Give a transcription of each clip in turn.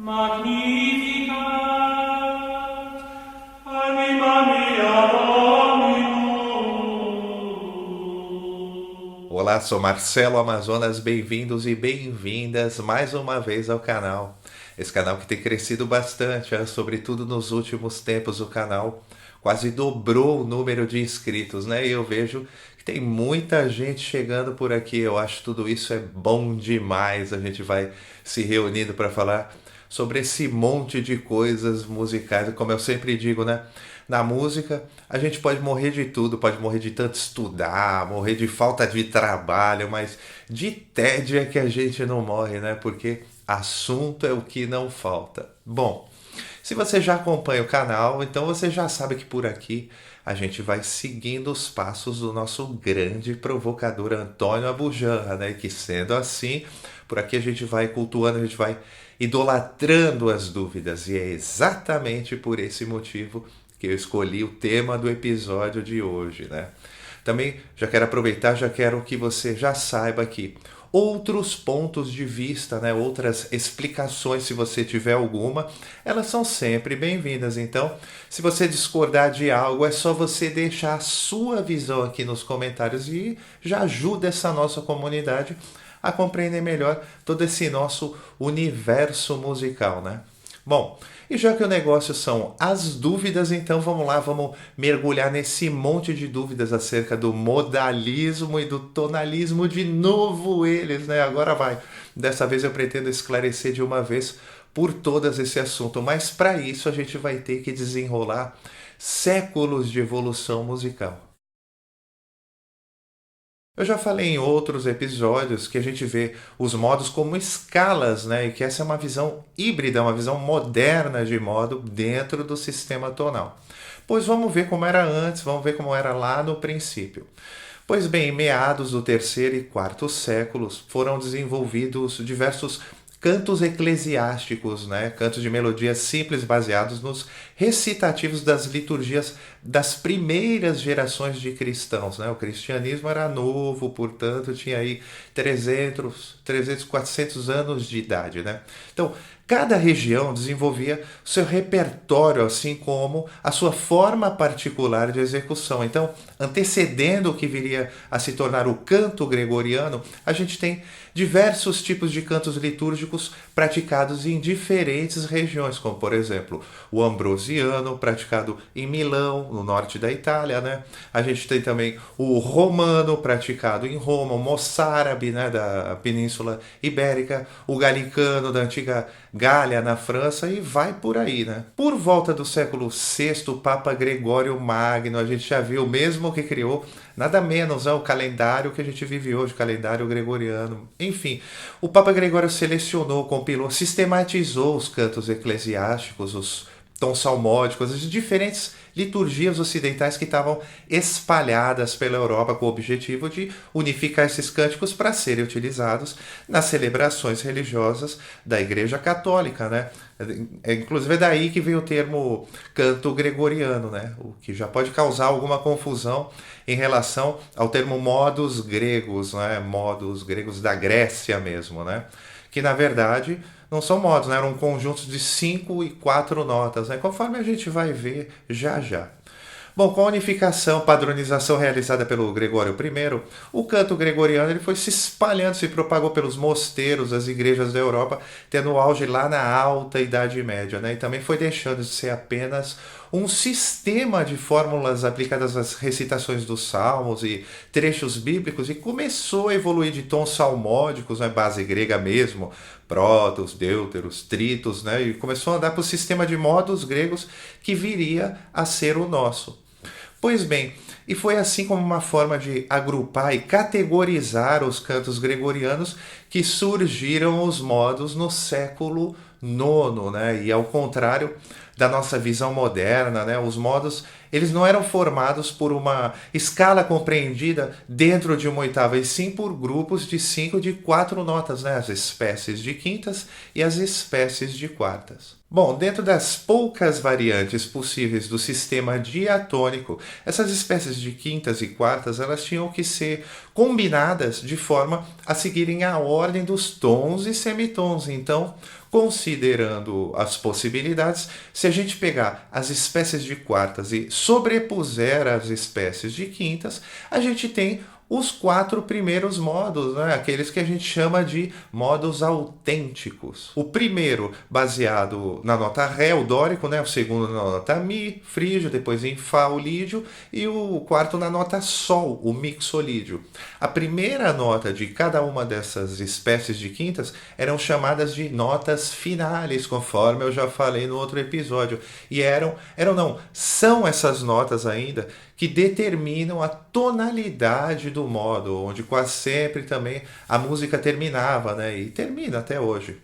Magnificat, anima mea Dominum. Olá, sou Marcelo Amazonas, bem-vindos e bem-vindas mais uma vez ao canal. Esse canal que tem crescido bastante, sobretudo nos últimos tempos o canal quase dobrou o número de inscritos, né? E eu vejo que tem muita gente chegando por aqui, eu acho tudo isso é bom demais, a gente vai se reunindo para falar sobre esse monte de coisas musicais, como eu sempre digo, né? Na música, a gente pode morrer de tudo, pode morrer de tanto estudar, morrer de falta de trabalho, mas de tédio é que a gente não morre, né? Porque assunto é o que não falta. Bom, se você já acompanha o canal, então você já sabe que por aqui a gente vai seguindo os passos do nosso grande provocador Antônio Abujamra, né? E que sendo assim, por aqui a gente vai cultuando, a gente vai idolatrando as dúvidas. E é exatamente por esse motivo que eu escolhi o tema do episódio de hoje, né? Também já quero aproveitar, já quero que você já saiba que outros pontos de vista, né, outras explicações, se você tiver alguma, elas são sempre bem-vindas. Então, se você discordar de algo, é só você deixar a sua visão aqui nos comentários e já ajuda essa nossa comunidade a compreender melhor todo esse nosso universo musical, né? Bom, e já que o negócio são as dúvidas, então vamos lá, vamos mergulhar nesse monte de dúvidas acerca do modalismo e do tonalismo, de novo eles, né? Agora vai. Dessa vez eu pretendo esclarecer de uma vez por todas esse assunto, mas para isso a gente vai ter que desenrolar séculos de evolução musical. Eu já falei em outros episódios que a gente vê os modos como escalas, né? E que essa é uma visão híbrida, uma visão moderna de modo dentro do sistema tonal. Pois vamos ver como era antes, vamos ver como era lá no princípio. Pois bem, em meados do terceiro e quarto séculos foram desenvolvidos diversos cantos eclesiásticos, né? Cantos de melodias simples baseados nos recitativos das liturgias das primeiras gerações de cristãos, né? O cristianismo era novo, portanto, tinha aí 400 anos de idade, né? Então, cada região desenvolvia seu repertório, assim como a sua forma particular de execução. Então, antecedendo o que viria a se tornar o canto gregoriano, a gente tem diversos tipos de cantos litúrgicos praticados em diferentes regiões, como por exemplo o ambrosiano, praticado em Milão, no norte da Itália, né? A gente tem também o romano, praticado em Roma, o moçárabe, né, da Península Ibérica, o galicano da antiga Gália, na França, e vai por aí, né? Por volta do século VI, o Papa Gregório Magno, a gente já viu, o mesmo que criou nada menos, o calendário que a gente vive hoje, o calendário gregoriano. Enfim, o Papa Gregório selecionou, compilou, sistematizou os cantos eclesiásticos, os tons salmódicos, as diferentes liturgias ocidentais que estavam espalhadas pela Europa com o objetivo de unificar esses cânticos para serem utilizados nas celebrações religiosas da Igreja Católica, né? Inclusive é daí que vem o termo canto gregoriano, né? O que já pode causar alguma confusão em relação ao termo modos gregos, né? Modos gregos da Grécia mesmo, né? Que na verdade não são modos, né? Eram conjuntos de 5 e 4 notas, né? Conforme a gente vai ver já já. Bom, com a unificação, padronização realizada pelo Gregório I, o canto gregoriano ele foi se espalhando, se propagou pelos mosteiros, as igrejas da Europa, tendo auge lá na Alta Idade Média, né? E também foi deixando de ser apenas um sistema de fórmulas aplicadas às recitações dos salmos e trechos bíblicos e começou a evoluir de tons salmódicos, né? Base grega mesmo, prótos, deuteros, tritos, né? E começou a andar para o sistema de modos gregos que viria a ser o nosso. Pois bem, e foi assim como uma forma de agrupar e categorizar os cantos gregorianos que surgiram os modos no século IX, né? E ao contrário da nossa visão moderna, né? Os modos eles não eram formados por uma escala compreendida dentro de uma oitava, e sim por grupos de 5 e de 4 notas, né? As espécies de quintas e as espécies de quartas. Bom, dentro das poucas variantes possíveis do sistema diatônico, essas espécies de quintas e quartas elas tinham que ser combinadas de forma a seguirem a ordem dos tons e semitons. Então, Considerando as possibilidades, se a gente pegar as espécies de quartas e sobrepuser as espécies de quintas, a gente tem os 4 primeiros modos, né? Aqueles que a gente chama de modos autênticos. O primeiro baseado na nota Ré, o dórico, né? O segundo na nota Mi, frígio, depois em Fá, o lídio, e o quarto na nota Sol, o mixolídio. A primeira nota de cada uma dessas espécies de quintas eram chamadas de notas finais, conforme eu já falei no outro episódio. E são essas notas ainda que determinam a tonalidade do modo, onde quase sempre também a música terminava, né? E termina até hoje.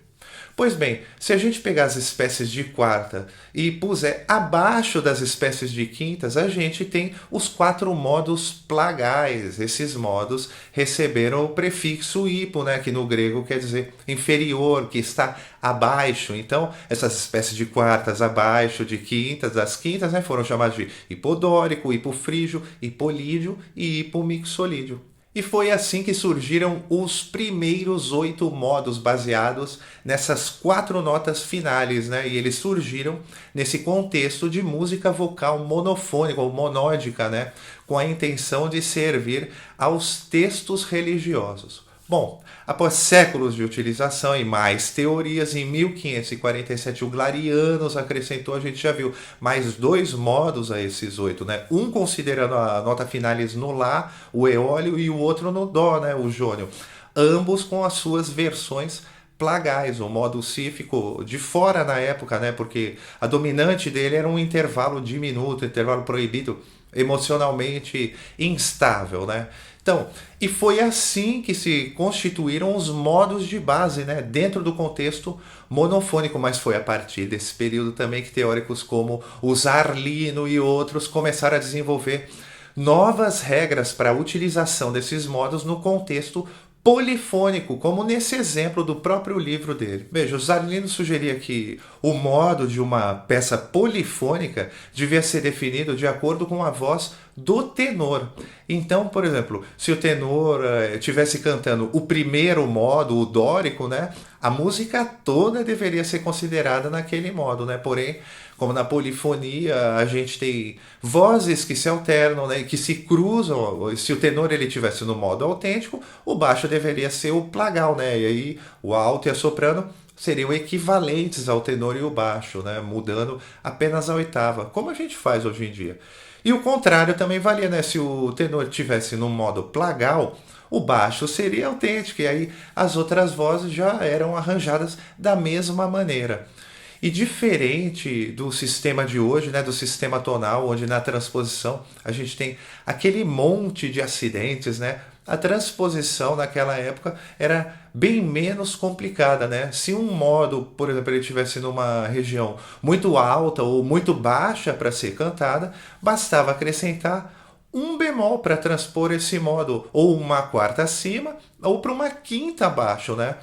Pois bem, se a gente pegar as espécies de quarta e puser abaixo das espécies de quintas, a gente tem os 4 modos plagais. Esses modos receberam o prefixo hipo, né, que no grego quer dizer inferior, que está abaixo. Então, essas espécies de quartas abaixo de quintas, das quintas, né, foram chamadas de hipodórico, hipofrígio, hipolídio e hipomixolídio. E foi assim que surgiram os primeiros 8 modos baseados nessas 4 notas finais, né? E eles surgiram nesse contexto de música vocal monofônica ou monódica, né? Com a intenção de servir aos textos religiosos. Bom, após séculos de utilização e mais teorias, em 1547 o Glarianos acrescentou, a gente já viu, mais 2 modos a esses 8, né? Um considerando a nota finalis no Lá, o eólio, e o outro no Dó, né? O jônio. Ambos com as suas versões plagais. O modo Si ficou de fora na época, né? Porque a dominante dele era um intervalo diminuto, intervalo proibido, emocionalmente instável, né? Então, e foi assim que se constituíram os modos de base, né, dentro do contexto monofônico, mas foi a partir desse período também que teóricos como o Zarlino e outros começaram a desenvolver novas regras para a utilização desses modos no contexto polifônico, como nesse exemplo do próprio livro dele. Veja, o Zarlino sugeria que o modo de uma peça polifônica devia ser definido de acordo com a voz do tenor. Então, por exemplo, se o tenor estivesse cantando o primeiro modo, o dórico, né, a música toda deveria ser considerada naquele modo, né? Porém, como na polifonia a gente tem vozes que se alternam, né, que se cruzam. Se o tenor ele tivesse no modo autêntico, o baixo deveria ser o plagal, né? E aí o alto e a soprano seriam equivalentes ao tenor e o baixo, né, mudando apenas a oitava, como a gente faz hoje em dia. E o contrário também valia, né? Se o tenor tivesse no modo plagal, o baixo seria autêntico, e aí as outras vozes já eram arranjadas da mesma maneira. E diferente do sistema de hoje, né, do sistema tonal, onde na transposição a gente tem aquele monte de acidentes, né? A transposição naquela época era bem menos complicada, né? Se um modo, por exemplo, ele estivesse numa região muito alta ou muito baixa para ser cantada, bastava acrescentar um bemol para transpor esse modo, ou uma quarta acima, ou para uma quinta abaixo, né?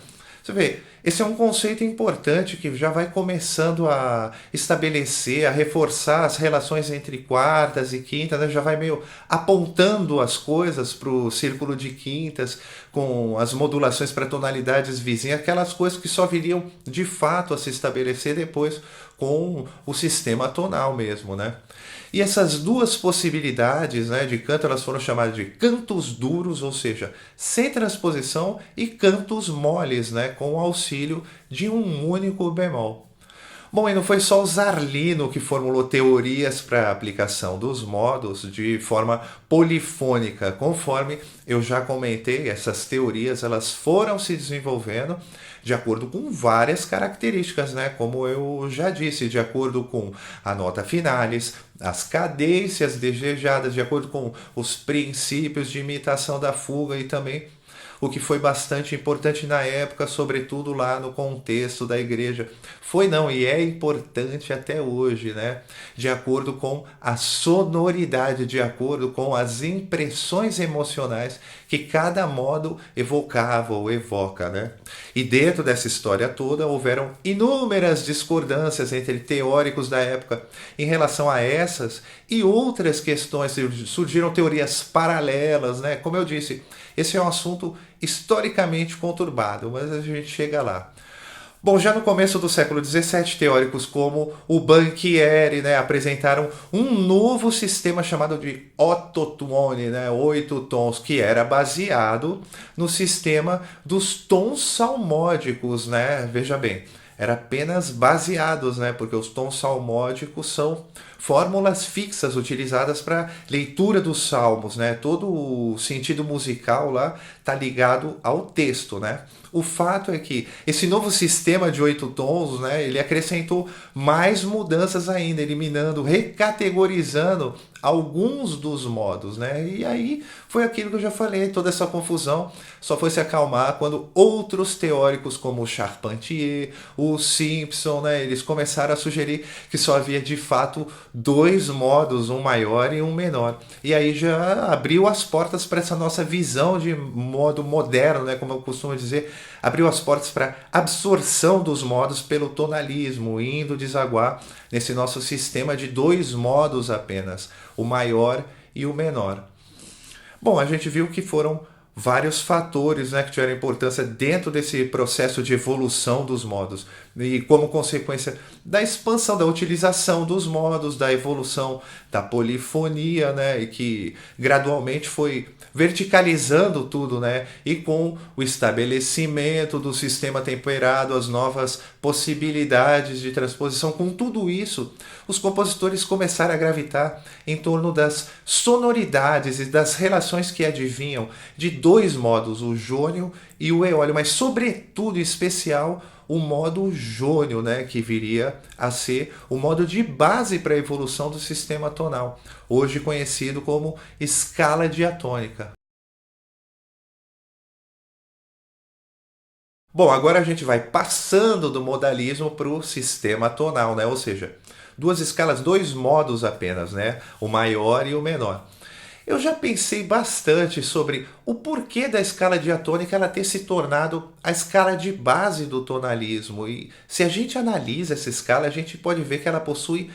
Você vê, esse é um conceito importante que já vai começando a estabelecer, a reforçar as relações entre quartas e quintas, né? Já vai meio apontando as coisas para o círculo de quintas, com as modulações para tonalidades vizinhas, aquelas coisas que só viriam de fato a se estabelecer depois com o sistema tonal mesmo, né? E essas duas possibilidades, né, de canto, elas foram chamadas de cantos duros, ou seja, sem transposição, e cantos moles, né, com o auxílio de um único bemol. Bom, e não foi só o Zarlino que formulou teorias para a aplicação dos modos de forma polifônica. Conforme eu já comentei, essas teorias elas foram se desenvolvendo de acordo com várias características, né? Como eu já disse, de acordo com a nota finalis, as cadências desejadas, de acordo com os princípios de imitação da fuga e também o que foi bastante importante na época, sobretudo lá no contexto da igreja. Foi não, e é importante até hoje, né? De acordo com a sonoridade, de acordo com as impressões emocionais que cada modo evocava ou evoca, né? E dentro dessa história toda houveram inúmeras discordâncias entre teóricos da época em relação a essas e outras questões. Surgiram teorias paralelas, né? Como eu disse, esse é um assunto historicamente conturbado, mas a gente chega lá. Bom, já no começo do século XVII, teóricos como o Banchieri, né, apresentaram um novo sistema chamado de ottotuoni, né, 8 tons, que era baseado no sistema dos tons salmódicos, né? Veja bem, era apenas baseados, né, porque os tons salmódicos são fórmulas fixas utilizadas para leitura dos salmos, né? Todo o sentido musical lá está ligado ao texto, né? O fato é que esse novo sistema de 8 tons, né, ele acrescentou mais mudanças ainda, eliminando, recategorizando alguns dos modos, né? E aí foi aquilo que eu já falei, toda essa confusão só foi se acalmar quando outros teóricos como o Charpentier, o Simpson, né, eles começaram a sugerir que só havia de fato dois modos, um maior e um menor. E aí já abriu as portas para essa nossa visão de modo moderno, né, como eu costumo dizer, abriu as portas para absorção dos modos pelo tonalismo, indo desaguar nesse nosso sistema de dois modos apenas, o maior e o menor. Bom, a gente viu que foram vários fatores, né, que tiveram importância dentro desse processo de evolução dos modos. E como consequência da expansão, da utilização dos modos, da evolução da polifonia, né, e que gradualmente foi verticalizando tudo, né, e com o estabelecimento do sistema temperado, as novas possibilidades de transposição, com tudo isso, os compositores começaram a gravitar em torno das sonoridades e das relações que adivinham de dois modos, o jônio e o eólio, mas sobretudo em especial o modo jônio, né, que viria a ser o modo de base para a evolução do sistema tonal, hoje conhecido como escala diatônica. Bom, agora a gente vai passando do modalismo para o sistema tonal, né? Ou seja, duas escalas, dois modos apenas, né? O maior e o menor. Eu já pensei bastante sobre o porquê da escala diatônica ela ter se tornado a escala de base do tonalismo. E se a gente analisa essa escala, a gente pode ver que ela possui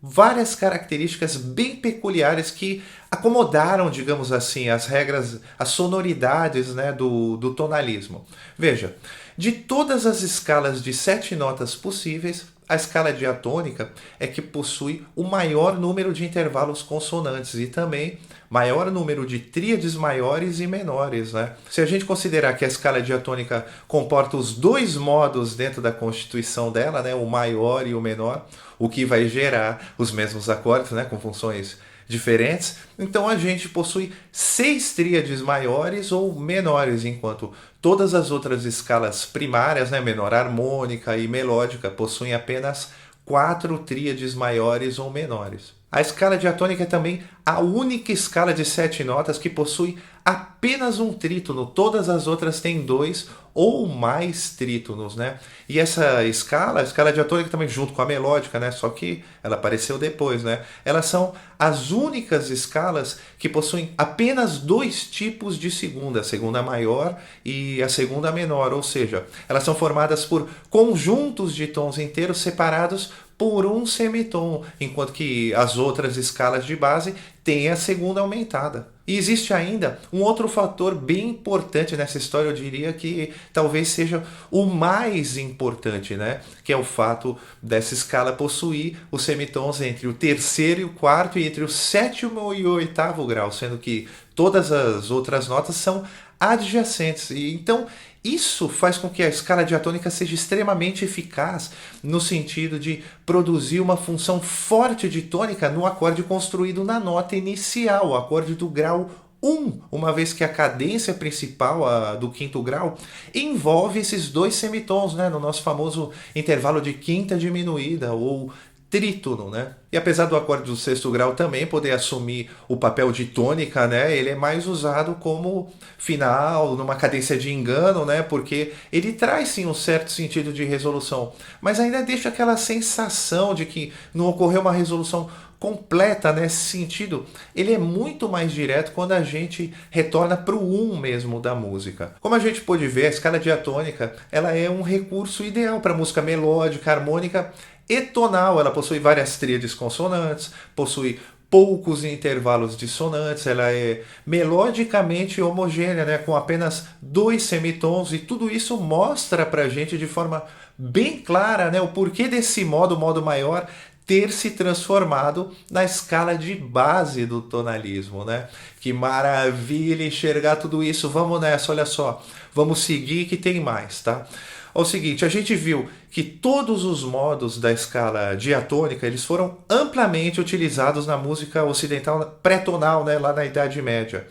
várias características bem peculiares que acomodaram, digamos assim, as regras, as sonoridades, né, do tonalismo. Veja, de todas as escalas de 7 notas possíveis, a escala diatônica é que possui o maior número de intervalos consonantes e também maior número de tríades maiores e menores, né? Se a gente considerar que a escala diatônica comporta os dois modos dentro da constituição dela, né, o maior e o menor, o que vai gerar os mesmos acordes, né, com funções diferentes, então a gente possui 6 tríades maiores ou menores, enquanto todas as outras escalas primárias, né, menor harmônica e melódica, possuem apenas 4 tríades maiores ou menores. A escala diatônica é também a única escala de 7 notas que possui apenas um trítono, todas as outras têm 2 ou mais trítonos, né? E essa escala, a escala diatônica também junto com a melódica, né? Só que ela apareceu depois, né? Elas são as únicas escalas que possuem apenas 2 tipos de segunda, a segunda maior e a segunda menor, ou seja, elas são formadas por conjuntos de tons inteiros separados por um semitom, enquanto que as outras escalas de base têm a segunda aumentada. E existe ainda um outro fator bem importante nessa história, eu diria que talvez seja o mais importante, né? Que é o fato dessa escala possuir os semitons entre o terceiro e o quarto e entre o sétimo e o oitavo grau, sendo que todas as outras notas são adjacentes. E então isso faz com que a escala diatônica seja extremamente eficaz no sentido de produzir uma função forte de tônica no acorde construído na nota inicial, o acorde do grau 1, uma vez que a cadência principal, a do quinto grau, envolve esses dois semitons, né, no nosso famoso intervalo de quinta diminuída ou trítono, né? E apesar do acorde do sexto grau também poder assumir o papel de tônica, né? Ele é mais usado como final, numa cadência de engano, né? Porque ele traz sim um certo sentido de resolução, mas ainda deixa aquela sensação de que não ocorreu uma resolução completa nesse sentido. Ele é muito mais direto quando a gente retorna para o 1 mesmo da música. Como a gente pôde ver, a escala diatônica ela é um recurso ideal para música melódica, harmônica e tonal. Ela possui várias tríades consonantes, possui poucos intervalos dissonantes, ela é melodicamente homogênea, né, com apenas dois semitons, e tudo isso mostra para a gente de forma bem clara, né, o porquê desse modo maior, ter se transformado na escala de base do tonalismo, né? Que maravilha enxergar tudo isso. Vamos nessa, olha só. Vamos seguir que tem mais, tá? É o seguinte, a gente viu que todos os modos da escala diatônica, eles foram amplamente utilizados na música ocidental pré-tonal, né, lá na Idade Média.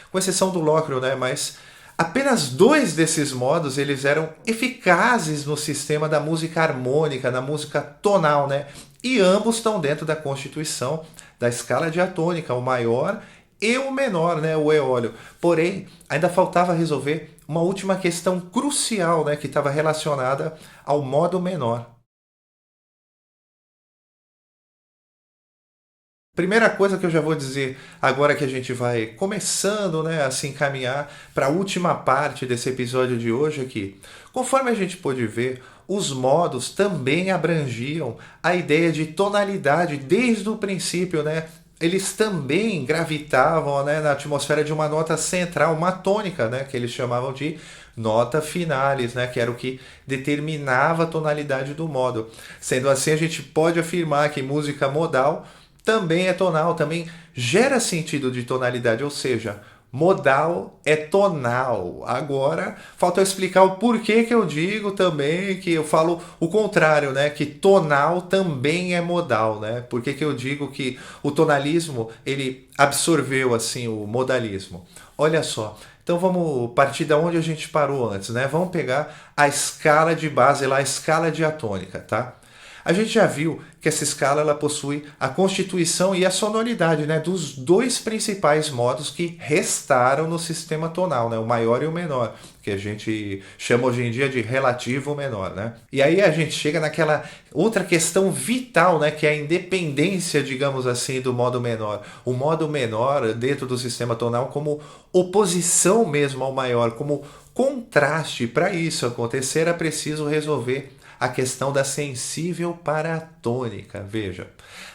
Com exceção do Locrio, né, mas apenas dois desses modos eles eram eficazes no sistema da música harmônica, na música tonal, né? E ambos estão dentro da constituição da escala diatônica, o maior e o menor, né, o eólio. Porém, ainda faltava resolver uma última questão crucial, né, que estava relacionada ao modo menor. Primeira coisa que eu já vou dizer agora que a gente vai começando, né, a se encaminhar para a última parte desse episódio de hoje aqui. Conforme a gente pôde ver, os modos também abrangiam a ideia de tonalidade desde o princípio, né? Eles também gravitavam, né, na atmosfera de uma nota central, uma tônica, né, que eles chamavam de nota finalis, né, que era o que determinava a tonalidade do modo. Sendo assim, a gente pode afirmar que música modal também é tonal, também gera sentido de tonalidade, ou seja, modal é tonal. Agora, falta eu explicar o porquê que eu digo também, que eu falo o contrário, né? Que tonal também é modal, né? Por que que eu digo que o tonalismo, ele absorveu, assim, o modalismo? Olha só, então vamos partir da onde a gente parou antes, né? Vamos pegar a escala de base lá, a escala diatônica, tá? A gente já viu que essa escala ela possui a constituição e a sonoridade, né, dos dois principais modos que restaram no sistema tonal, né, o maior e o menor, que a gente chama hoje em dia de relativo menor, né? E aí a gente chega naquela outra questão vital, né, que é a independência, digamos assim, do modo menor. O modo menor dentro do sistema tonal como oposição mesmo ao maior, como contraste. Para isso acontecer, era preciso resolver a questão da sensível paratônica. Veja,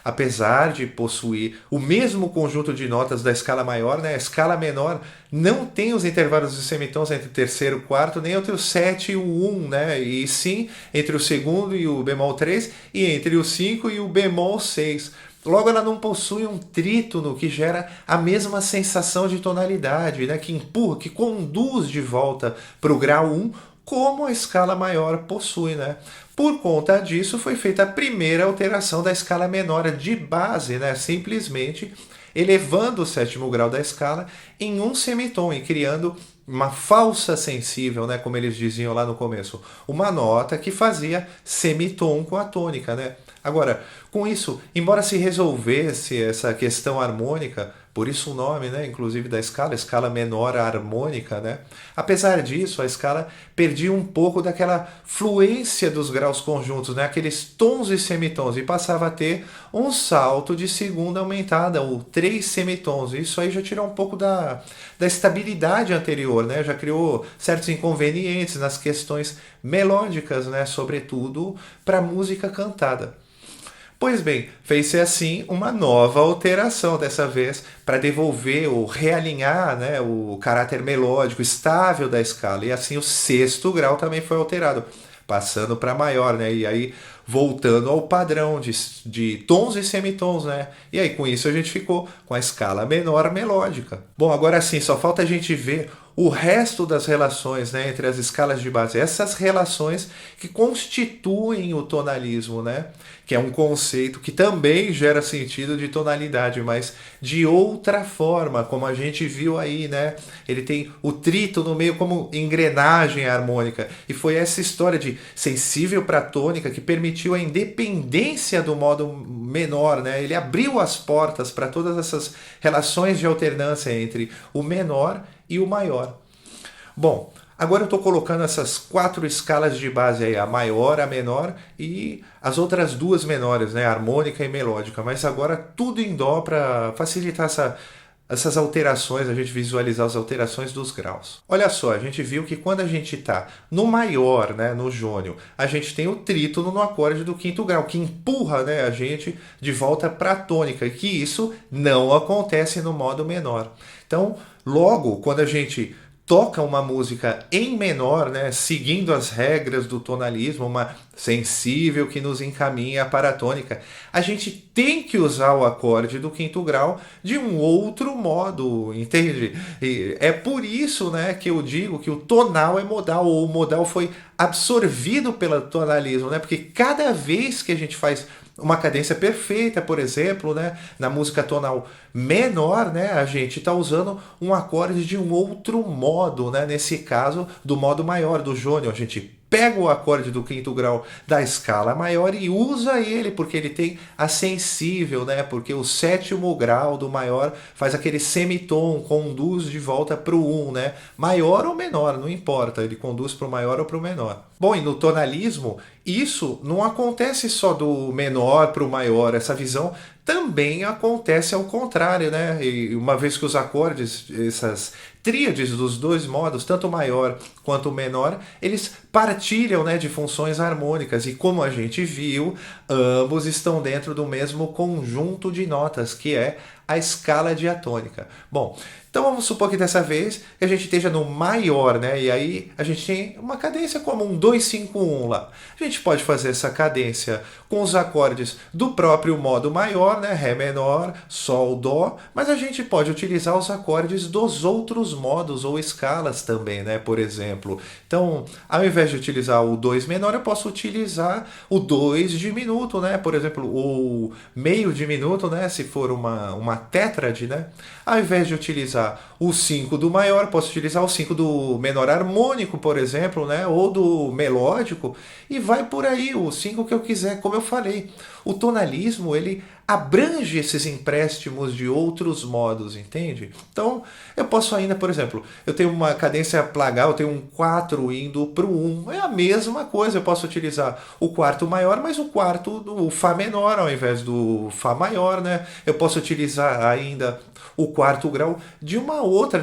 apesar de possuir o mesmo conjunto de notas da escala maior, né, a escala menor não tem os intervalos de semitons entre o terceiro e o quarto, nem entre o 7 e o 1, né, e sim entre o segundo e o bemol 3 e entre o 5 e o bemol 6. Logo, ela não possui um trítono que gera a mesma sensação de tonalidade, né, que empurra, que conduz de volta para o grau 1, como a escala maior possui, né? Por conta disso, foi feita a primeira alteração da escala menor de base, né? Simplesmente elevando o sétimo grau da escala em um semitom e criando uma falsa sensível, né? Como eles diziam lá no começo, uma nota que fazia semitom com a tônica, né? Agora, com isso, embora se resolvesse essa questão harmônica, por isso o nome, né, inclusive da escala, escala menor harmônica, né? Apesar disso, a escala perdia um pouco daquela fluência dos graus conjuntos, né, aqueles tons e semitons, e passava a ter um salto de segunda aumentada, ou três semitons. Isso aí já tirou um pouco da estabilidade anterior, né? Já criou certos inconvenientes nas questões melódicas, né, sobretudo para a música cantada. Pois bem, fez-se assim uma nova alteração, dessa vez para devolver ou realinhar, né, o caráter melódico estável da escala. E assim o sexto grau também foi alterado, passando para maior, né? E aí voltando ao padrão de tons e semitons, né? E aí com isso a gente ficou com a escala menor melódica. Bom, agora sim, só falta a gente ver o resto das relações, né, entre as escalas de base, essas relações que constituem o tonalismo, né, que é um conceito que também gera sentido de tonalidade, mas de outra forma, como a gente viu aí, né, ele tem o trito no meio como engrenagem harmônica, e foi essa história de sensível para tônica que permitiu a independência do modo menor, né, ele abriu as portas para todas essas relações de alternância entre o menor e o maior. Bom, agora eu estou colocando essas quatro escalas de base aí, a maior, a menor e as outras duas menores, né, harmônica e melódica, mas agora tudo em dó para facilitar essa essas alterações, a gente visualizar as alterações dos graus. Olha só, a gente viu que quando a gente está no maior, né, no jônio, a gente tem o trítono no acorde do quinto grau, que empurra, né, a gente de volta para a tônica, e que isso não acontece no modo menor. Então, logo, quando a gente toca uma música em menor, né, seguindo as regras do tonalismo, uma sensível que nos encaminha para a tônica, a gente tem que usar o acorde do quinto grau de um outro modo, entende? E é por isso, né, que eu digo que o tonal é modal, ou o modal foi absorvido pelo tonalismo, né? Porque cada vez que a gente faz uma cadência perfeita, por exemplo, né, na música tonal menor, né, a gente está usando um acorde de um outro modo, né, nesse caso do modo maior, do jônio. A gente pega o acorde do quinto grau da escala maior e usa ele, porque ele tem a sensível, né? Porque o sétimo grau do maior faz aquele semitom, conduz de volta para o 1, né? Maior ou menor, não importa, ele conduz para o maior ou para o menor. Bom, e no tonalismo, isso não acontece só do menor para o maior, essa visão também acontece ao contrário, né? E uma vez que os acordes, essas tríades dos dois modos, tanto o maior quanto o menor, eles partilham, né, de funções harmônicas. E como a gente viu, ambos estão dentro do mesmo conjunto de notas, que é a escala diatônica. Bom, então vamos supor que dessa vez a gente esteja no maior, né? E aí a gente tem uma cadência como um 2-5-1 lá. A gente pode fazer essa cadência com os acordes do próprio modo maior, né? Ré menor, Sol, Dó, mas a gente pode utilizar os acordes dos outros modos ou escalas também, né? Por exemplo. Então, ao invés de utilizar o 2 menor, eu posso utilizar o 2 diminuto, né? Por exemplo, o meio diminuto, né? Se for uma tétrade, né? Ao invés de utilizar o 5 do maior, posso utilizar o 5 do menor harmônico, por exemplo, né? Ou do melódico, e vai por aí, o 5 que eu quiser, como eu falei. O tonalismo, ele abrange esses empréstimos de outros modos, entende? Então, eu posso ainda, por exemplo, eu tenho uma cadência plagal, eu tenho um 4 indo para o 1, é a mesma coisa, eu posso utilizar o quarto maior, mas o quarto do Fá menor ao invés do Fá maior, né? Eu posso utilizar ainda o quarto grau de uma outra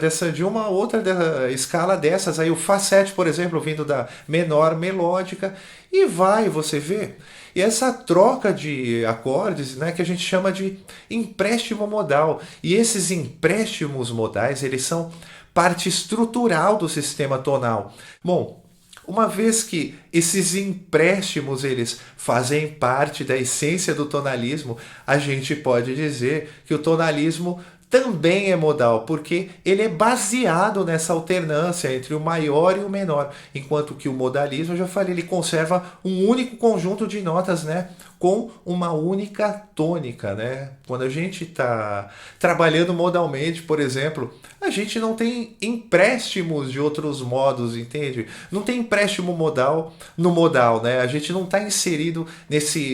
escala dessas, aí o Fá7, por exemplo, vindo da menor melódica, e vai, você vê. E essa troca de acordes, né, que a gente chama de empréstimo modal. E esses empréstimos modais, eles são parte estrutural do sistema tonal. Bom, uma vez que esses empréstimos eles fazem parte da essência do tonalismo, a gente pode dizer que o tonalismo também é modal, porque ele é baseado nessa alternância entre o maior e o menor, enquanto que o modalismo, eu já falei, ele conserva um único conjunto de notas, né, com uma única tônica, né? Quando a gente está trabalhando modalmente, por exemplo, a gente não tem empréstimos de outros modos, entende? Não tem empréstimo modal no modal, né? A gente não está inserido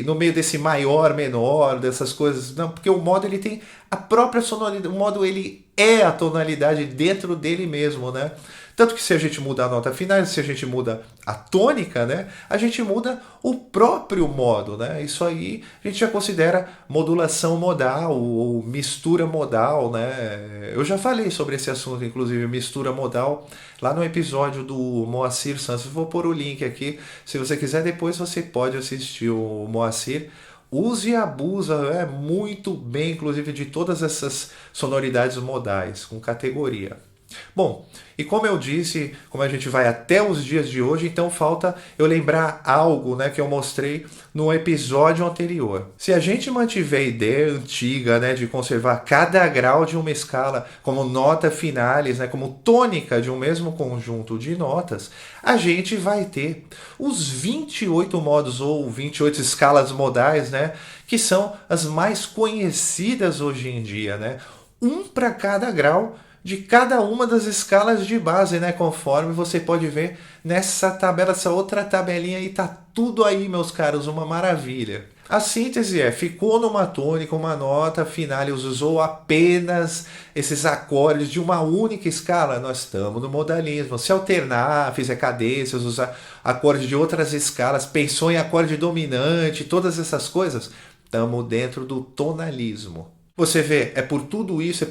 no meio desse maior, menor, dessas coisas, não, porque o modo ele tem a própria sonoridade, o modo ele é a tonalidade dentro dele mesmo, né? Tanto que se a gente muda a nota final, se a gente muda a tônica, né, a gente muda o próprio modo, né? Isso aí a gente já considera modulação modal ou mistura modal, né? Eu já falei sobre esse assunto, inclusive mistura modal, lá no episódio do Moacir Santos. Vou pôr o link aqui, se você quiser depois você pode assistir o Moacir. Use e abusa muito bem, inclusive, de todas essas sonoridades modais, com categoria. Bom, e como eu disse, como a gente vai até os dias de hoje, então falta eu lembrar algo, né, que eu mostrei no episódio anterior. Se a gente mantiver a ideia antiga, né, de conservar cada grau de uma escala como nota finales, né, como tônica de um mesmo conjunto de notas, a gente vai ter os 28 modos ou 28 escalas modais, né, que são as mais conhecidas hoje em dia, né? Um para cada grau de cada uma das escalas de base, né? Conforme você pode ver nessa tabela, essa outra tabelinha aí, tá tudo aí, meus caros, uma maravilha. A síntese ficou numa tônica, uma nota final, usou apenas esses acordes de uma única escala, nós estamos no modalismo. Se alternar, fizer cadências, usar acordes de outras escalas, pensou em acorde dominante, todas essas coisas, estamos dentro do tonalismo. Você vê, é por tudo isso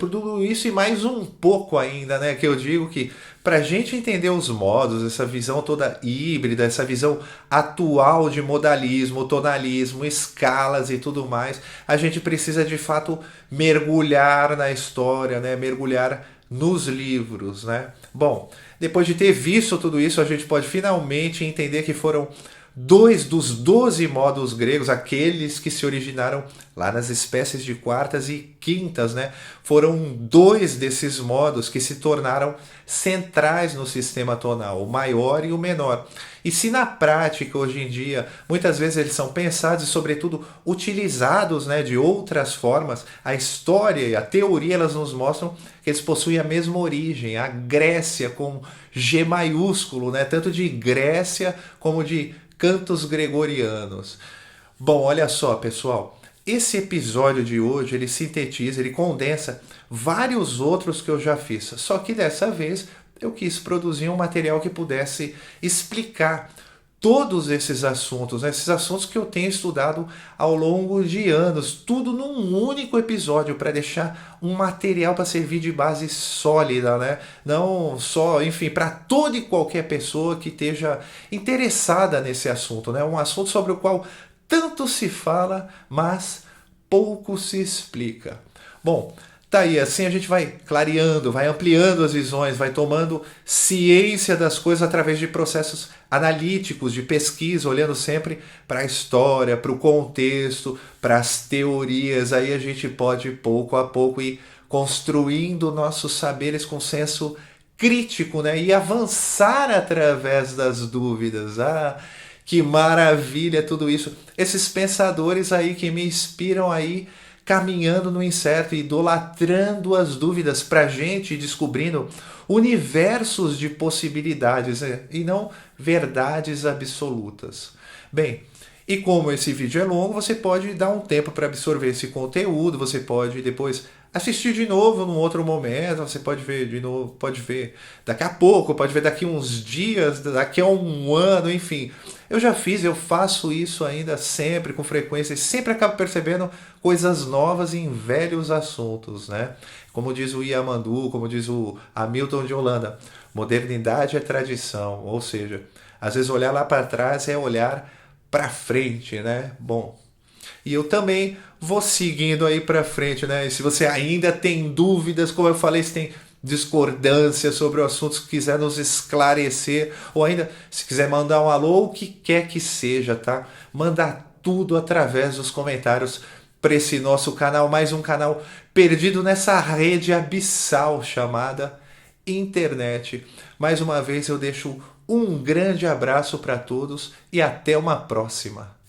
e mais um pouco ainda, né? Que eu digo que para a gente entender os modos, essa visão toda híbrida, essa visão atual de modalismo, tonalismo, escalas e tudo mais, a gente precisa de fato mergulhar na história, né? Mergulhar nos livros, né? Bom, depois de ter visto tudo isso, a gente pode finalmente entender que foram dois dos 12 modos gregos, aqueles que se originaram lá nas espécies de quartas e quintas, né? Foram dois desses modos que se tornaram centrais no sistema tonal, o maior e o menor. E se na prática, hoje em dia, muitas vezes eles são pensados e, sobretudo, utilizados, né, de outras formas, a história e a teoria elas nos mostram que eles possuem a mesma origem, a Grécia com G maiúsculo, né, tanto de Grécia como de cantos gregorianos. Bom, olha só, pessoal. Esse episódio de hoje, ele sintetiza, ele condensa vários outros que eu já fiz. Só que dessa vez eu quis produzir um material que pudesse explicar todos esses assuntos, né? Esses assuntos que eu tenho estudado ao longo de anos, tudo num único episódio para deixar um material para servir de base sólida, né? Não só, enfim, para toda e qualquer pessoa que esteja interessada nesse assunto, né? Um assunto sobre o qual tanto se fala, mas pouco se explica. Bom, tá aí, assim a gente vai clareando, vai ampliando as visões, vai tomando ciência das coisas através de processos analíticos, de pesquisa, olhando sempre para a história, para o contexto, para as teorias. Aí a gente pode, pouco a pouco, ir construindo nossos saberes com senso crítico, né? E avançar através das dúvidas. Ah, que maravilha tudo isso. Esses pensadores aí que me inspiram aí caminhando no incerto, idolatrando as dúvidas para a gente, descobrindo universos de possibilidades, né? E não verdades absolutas. Bem, e como esse vídeo é longo, você pode dar um tempo para absorver esse conteúdo, você pode depois assistir de novo num outro momento, você pode ver de novo, pode ver daqui a pouco, pode ver daqui uns dias, daqui a um ano, enfim. Eu já fiz, eu faço isso ainda sempre, com frequência, e sempre acabo percebendo coisas novas em velhos assuntos, né? Como diz o Yamandu, como diz o Hamilton de Holanda, modernidade é tradição, ou seja, às vezes olhar lá para trás é olhar para frente, né? Bom, e eu também vou seguindo aí para frente, né? E se você ainda tem dúvidas, como eu falei, se tem discordância sobre o assunto, se quiser nos esclarecer, ou ainda se quiser mandar um alô, o que quer que seja, tá? Manda tudo através dos comentários para esse nosso canal, mais um canal perdido nessa rede abissal chamada internet. Mais uma vez eu deixo um grande abraço para todos e até uma próxima.